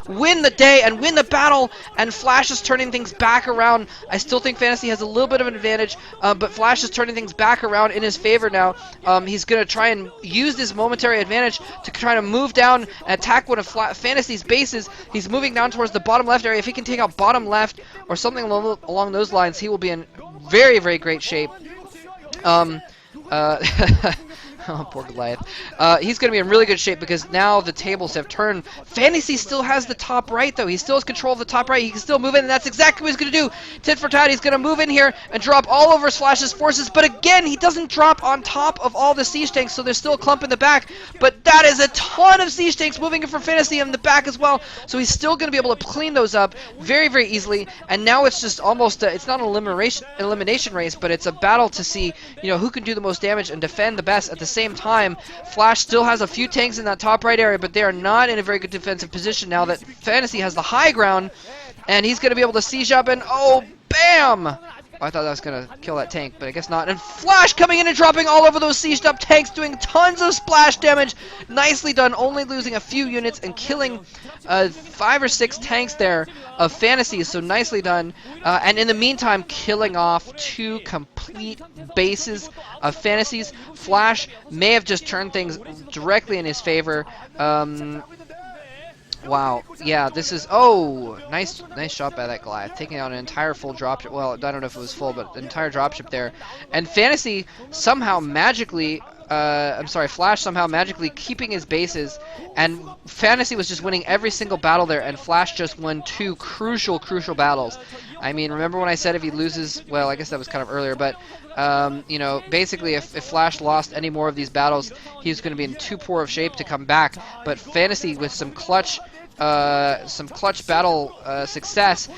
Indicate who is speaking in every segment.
Speaker 1: win the day and win the battle, and Flash is turning things back around. I still think Fantasy has a little bit of an advantage, but Flash is turning things back around in his favor now. He's going to try and use this momentary advantage to try to move down and attack one of Fantasy's bases. He's moving down towards the bottom left area. If he can take out bottom left or something along those lines, he will be in very, very great shape. Oh, poor Goliath. He's going to be in really good shape because now the tables have turned. Fantasy still has the top right, though. He still has control of the top right. He can still move in, and that's exactly what he's going to do. Tit for tat, he's going to move in here and drop all over Flash's forces. But again, he doesn't drop on top of all the siege tanks, so there's still a clump in the back. But that is a ton of siege tanks moving in for Fantasy in the back as well. So he's still going to be able to clean those up very, very easily. And now it's just almost, it's not an elimination race, but it's a battle to see, you know, who can do the most damage and defend the best at the same time. Flash still has a few tanks in that top right area, but they are not in a very good defensive position now that Fantasy has the high ground, and he's going to be able to siege up, and oh, bam! Oh, I thought that was going to kill that tank, but I guess not. And Flash coming in and dropping all over those sieged up tanks, doing tons of splash damage. Nicely done, only losing a few units and killing 5 or 6 tanks there of Fantasy, so nicely done. And in the meantime, killing off 2 complete bases of Fantasies. Flash may have just turned things directly in his favor. Wow, yeah, this is, oh, nice shot by that Goliath, taking out an entire full dropship. Well, I don't know if it was full, but an entire dropship there. And Fantasy somehow magically, Flash somehow magically keeping his bases, and Fantasy was just winning every single battle there, and Flash just won 2 crucial battles. I mean, remember when I said if he loses, well, I guess that was kind of earlier, but you know, basically if Flash lost any more of these battles, he was going to be in too poor of shape to come back. But Fantasy with some clutch battle success,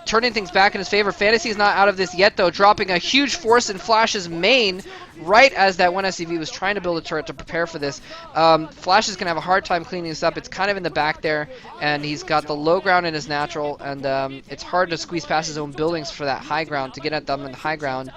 Speaker 1: turning things back in his favor. Fantasy is not out of this yet, though, dropping a huge force in Flash's main right as that one SCV was trying to build a turret to prepare for this. Flash is going to have a hard time cleaning this up. It's kind of in the back there, and he's got the low ground in his natural, and it's hard to squeeze past his own buildings for that high ground, to get at them in the high ground.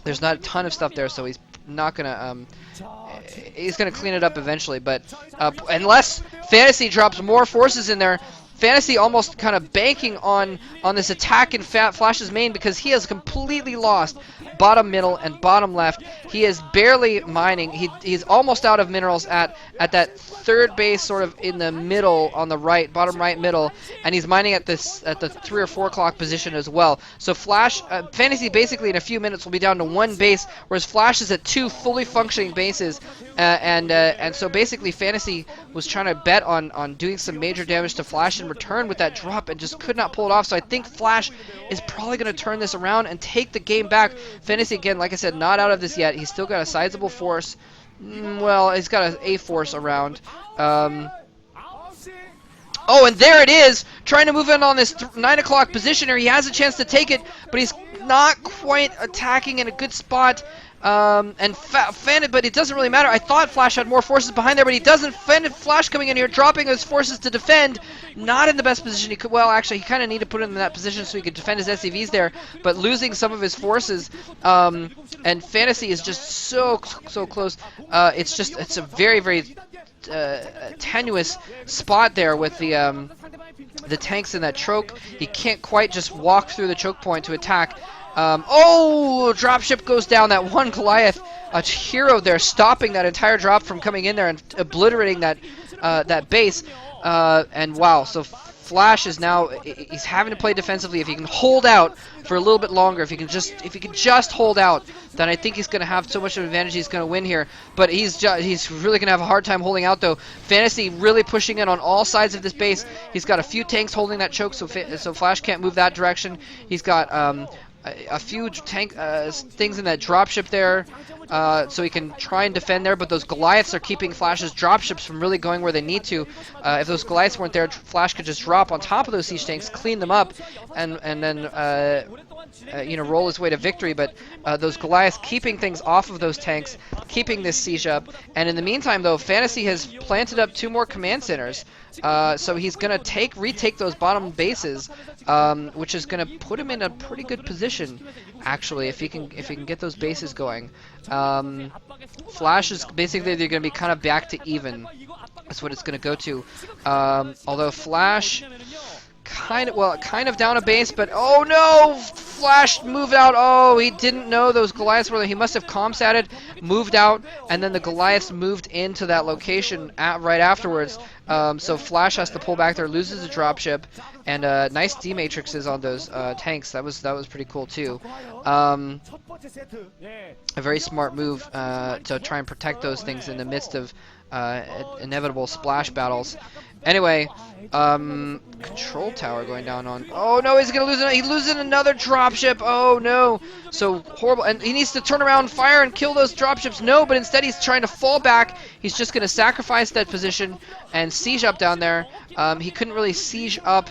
Speaker 1: There's not a ton of stuff there, so he's not going to... he's going to clean it up eventually, but unless Fantasy drops more forces in there, Fantasy almost kind of banking on this attack in Flash's main, because he has completely lost bottom middle and bottom left. He is barely mining. He's almost out of minerals at that third base, sort of in the middle on the right, bottom right middle, and he's mining at the 3 or 4 o'clock position as well. So Fantasy basically in a few minutes will be down to 1 base, whereas Flash is at 2 fully functioning bases, and so basically Fantasy was trying to bet on doing some major damage to Flash in return with that drop and just could not pull it off. So I think Flash is probably going to turn this around and take the game back. Fantasy, again, like I said, not out of this yet. He's still got a sizable force. Well, he's got a force around. Oh, and there it is! Trying to move in on this 9 o'clock position here. He has a chance to take it, but he's not quite attacking in a good spot. But it doesn't really matter. I thought Flash had more forces behind there, but he doesn't. Flash coming in here, dropping his forces to defend. Not in the best position. He could, well, actually, he kind of need to put him in that position so he could defend his SCVs there, but losing some of his forces. And Fantasy is just so close. It's a very, very tenuous spot there with the tanks in that choke. He can't quite just walk through the choke point to attack. Oh, dropship goes down. That one Goliath, a hero there, stopping that entire drop from coming in there and obliterating that base. And wow, so Flash is now, he's having to play defensively. If he can hold out for a little bit longer, if he can just hold out, then I think he's going to have so much of an advantage. He's going to win here. But he's really going to have a hard time holding out, though. Fantasy really pushing in on all sides of this base. He's got a few tanks holding that choke, so Flash can't move that direction. He's got a few tank things in that dropship there, so he can try and defend there, but those Goliaths are keeping Flash's dropships from really going where they need to. If those Goliaths weren't there, Flash could just drop on top of those siege tanks, clean them up, and then roll his way to victory. But those Goliaths keeping things off of those tanks, keeping this siege up. And in the meantime, though, Fantasy has planted up 2 more command centers. So he's going to retake those bottom bases, which is going to put him in a pretty good position, actually, if he can get those bases going. Flash is basically, they're going to be kind of back to even That's what it's going to go to. Although Flash kind of down a base, but oh no! Flash moved out. Oh, he didn't know those Goliaths were there. He must have comsatted, moved out, and then the Goliaths moved into that location right afterwards. So Flash has to pull back there, loses a dropship, and nice D-matrixes on those tanks. That was pretty cool too. A very smart move to try and protect those things in the midst of inevitable splash battles. Anyway, control tower going down on. Oh no, he's gonna lose it. He's losing another dropship. Oh no, so horrible. And he needs to turn around, fire, and kill those dropships. No, but instead he's trying to fall back. He's just gonna sacrifice that position and siege up down there. He couldn't really siege up.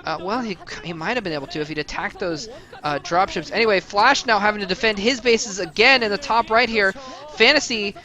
Speaker 1: Well, he might have been able to if he'd attacked those dropships. Anyway, Flash now having to defend his bases again in the top right here. Fantasy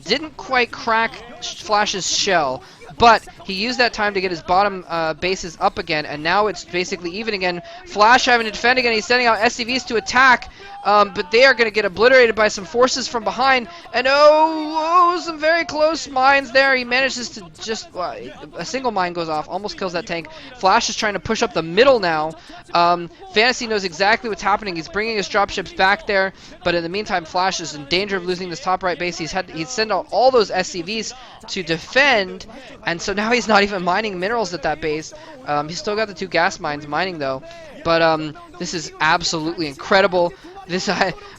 Speaker 1: didn't quite crack Flash's shell, but he used that time to get his bottom bases up again, and now it's basically even again. Flash having to defend again. He's sending out SCVs to attack, but they are going to get obliterated by some forces from behind. And oh, some very close mines there. He manages to just a single mine goes off, almost kills that tank. Flash is trying to push up the middle now. Fantasy knows exactly what's happening. He's bringing his dropships back there, but in the meantime, Flash is in danger of losing this top right base. He's sent out all those SCVs to defend, and so now he's not even mining minerals at that base. He's still got the 2 gas mines mining though, but this is absolutely incredible.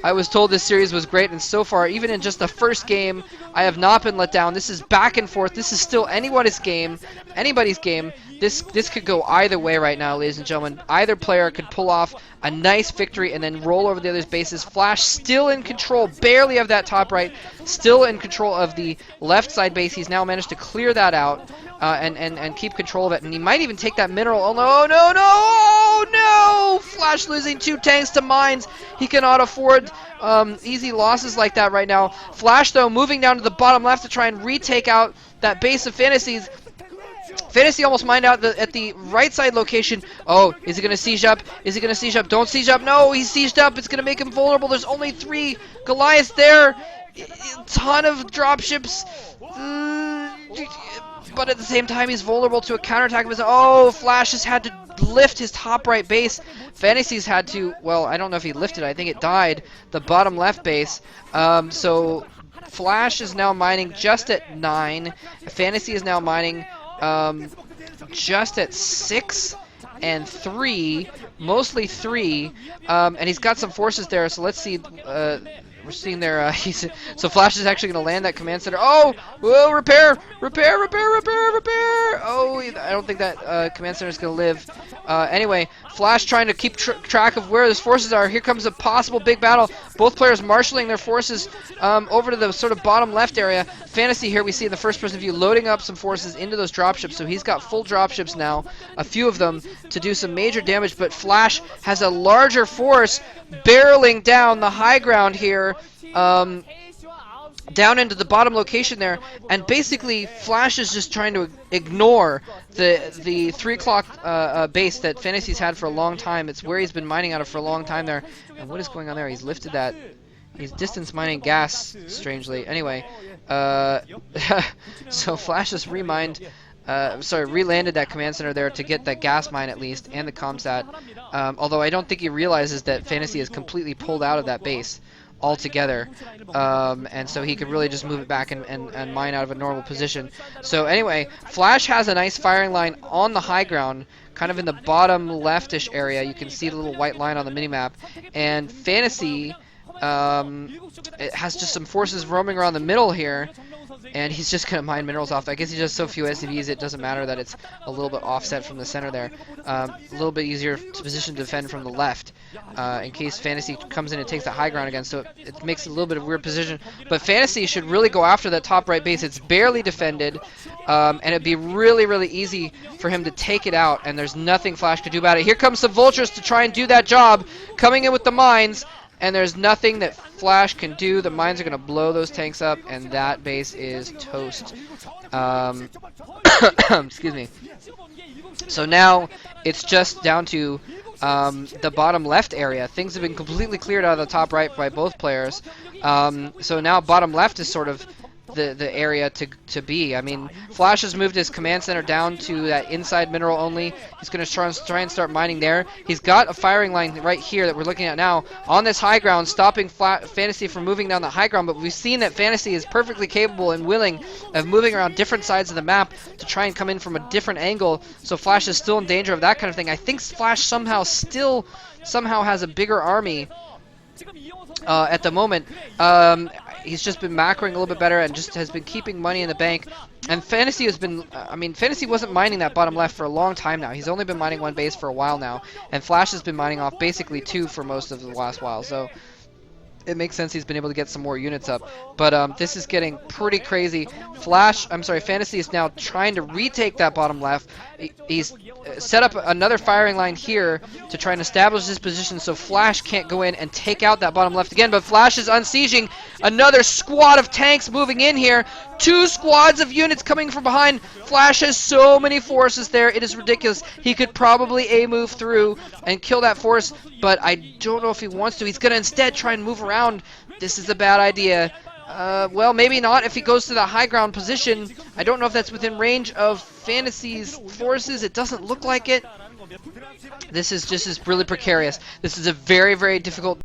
Speaker 1: I was told this series was great, and so far, even in just the first game, I have not been let down. This is back and forth. This is still anybody's game. This could go either way right now, ladies and gentlemen. Either player could pull off a nice victory and then roll over the other's bases. Flash still in control, barely of that top right, still in control of the left side base. He's now managed to clear that out and keep control of it, and he might even take that mineral. Oh no, no, no! Oh no! Flash losing 2 tanks to mines. He cannot afford easy losses like that right now. Flash, though, moving down to the bottom left to try and retake out that base of Fantasy's. Fantasy almost mined out at the right side location. Oh, is he going to siege up? Is he going to siege up? Don't siege up. No, he's sieged up. It's going to make him vulnerable. There's only 3 Goliaths there. A ton of dropships. But at the same time, he's vulnerable to a counterattack of his own. Oh, Flash has had to lift his top right base. Fantasy's had to, well, I don't know if he lifted it. I think it died. The bottom left base. So Flash is now mining just at 9. Fantasy is now mining just at 6 and 3, mostly 3, and he's got some forces there. So let's see. We're seeing there. So Flash is actually going to land that command center. Oh, whoa! Repair! Oh, I don't think that command center is going to live. Anyway, Flash trying to keep track of where his forces are. Here comes a possible big battle. Both players marshaling their forces over to the sort of bottom left area. Fantasy here we see in the first person view loading up some forces into those dropships. So he's got full dropships now, a few of them, to do some major damage. But Flash has a larger force barreling down the high ground here. Down into the bottom location there, and basically Flash is just trying to ignore the 3 o'clock base that Fantasy's had for a long time. It's where he's been mining out of for a long time there. And what is going on there? He's lifted that. He's distance mining gas, strangely. Anyway, so Flash has relanded that command center there to get that gas mine at least, and the comsat. Although I don't think he realizes that Fantasy is completely pulled out of that base altogether, and so he could really just move it back and mine out of a normal position. So anyway, Flash has a nice firing line on the high ground, kind of in the bottom leftish area. You can see the little white line on the minimap, and Fantasy it has just some forces roaming around the middle here, and he's just going to mine minerals off. I guess he has so few SCVs, it doesn't matter that it's a little bit offset from the center there. A little bit easier to position to defend from the left in case Fantasy comes in and takes the high ground again, so it makes a little bit of a weird position. But Fantasy should really go after that top right base. It's barely defended, and it'd be really, really easy for him to take it out, and there's nothing Flash could do about it. Here comes some vultures to try and do that job, coming in with the mines. And there's nothing that Flash can do. The mines are going to blow those tanks up, and that base is toast. Excuse me. So now it's just down to the bottom left area. Things have been completely cleared out of the top right by both players. So now bottom left is sort of the area to be. I mean, Flash has moved his command center down to that inside mineral only. He's going to try and start mining there. He's got a firing line right here that we're looking at now on this high ground, stopping Fantasy from moving down the high ground, but we've seen that Fantasy is perfectly capable and willing of moving around different sides of the map to try and come in from a different angle, so Flash is still in danger of that kind of thing. I think Flash somehow has a bigger army at the moment. He's just been macroing a little bit better and just has been keeping money in the bank. And Fantasy has been, Fantasy wasn't mining that bottom left for a long time now. He's only been mining one base for a while now. And Flash has been mining off basically 2 for most of the last while. So it makes sense he's been able to get some more units up. But this is getting pretty crazy. Fantasy is now trying to retake that bottom left. He's set up another firing line here to try and establish his position so Flash can't go in and take out that bottom left again. But Flash is unsieging. Another squad of tanks moving in here. 2 squads of units coming from behind. Flash has so many forces there. It is ridiculous. He could probably A-move through and kill that force, but I don't know if he wants to. He's going to instead try and move around. This is a bad idea. Well, maybe not if he goes to the high ground position. I don't know if that's within range of Fantasy's forces. It doesn't look like it. This is really precarious. This is a very, very difficult